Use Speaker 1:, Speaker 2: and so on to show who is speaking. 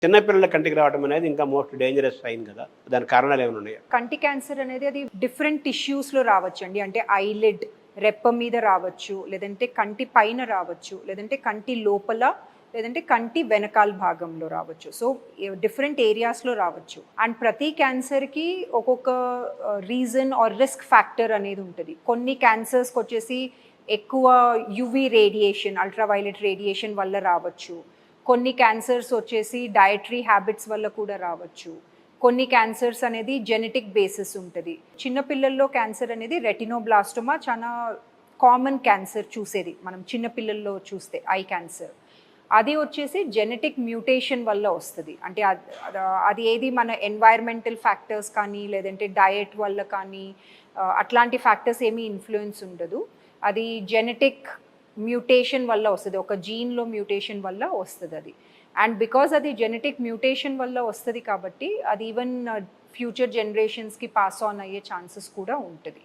Speaker 1: చిన్నపిల్లల కంటికి రావడం అనేది ఇంకా మోస్ట్ డేంజరస్ సైన్ కదా, దాని కారణాలు ఏమైనా ఉన్నాయా?
Speaker 2: కంటి క్యాన్సర్ అనేది అది డిఫరెంట్ టిష్యూస్లో రావచ్చు అండి. అంటే ఐలిడ్ రెప్ప మీద రావచ్చు, లేదంటే కంటి పైన రావచ్చు, లేదంటే కంటి లోపల, లేదంటే కంటి వెనకాల భాగంలో రావచ్చు. సో డిఫరెంట్ ఏరియాస్లో రావచ్చు. అండ్ ప్రతి క్యాన్సర్కి ఒక్కొక్క రీజన్ ఆర్ రిస్క్ ఫ్యాక్టర్ అనేది ఉంటుంది. కొన్ని క్యాన్సర్స్కి వచ్చేసి ఎక్కువ యువి రేడియేషన్, అల్ట్రావైలెట్ రేడియేషన్ వల్ల రావచ్చు. కొన్ని క్యాన్సర్స్ వచ్చేసి డయటరీ హ్యాబిట్స్ వల్ల కూడా రావచ్చు. కొన్ని క్యాన్సర్స్ అనేది జెనెటిక్ బేసిస్ ఉంటుంది. చిన్నపిల్లల్లో క్యాన్సర్ అనేది రెటినోబ్లాస్టోమా చాలా కామన్ క్యాన్సర్ చూసేది మనం చిన్నపిల్లల్లో చూస్తే ఐ క్యాన్సర్. అది వచ్చేసి జెనెటిక్ మ్యూటేషన్ వల్ల వస్తుంది. అంటే అది ఏది మన ఎన్వైర్మెంటల్ ఫ్యాక్టర్స్ కానీ లేదంటే డయట్ వల్ల కానీ అట్లాంటి ఫ్యాక్టర్స్ ఏమీ ఇన్ఫ్లుయెన్స్ ఉండదు. అది జెనెటిక్ మ్యూటేషన్ వల్ల వస్తుంది, ఒక జీన్లో మ్యూటేషన్ వల్ల వస్తుంది అది. అండ్ బికాజ్ అది జెనెటిక్ మ్యూటేషన్ వల్ల వస్తుంది కాబట్టి అది ఈవెన్ ఫ్యూచర్ జనరేషన్స్కి పాస్ ఆన్ అయ్యే ఛాన్సెస్ కూడా ఉంటుంది.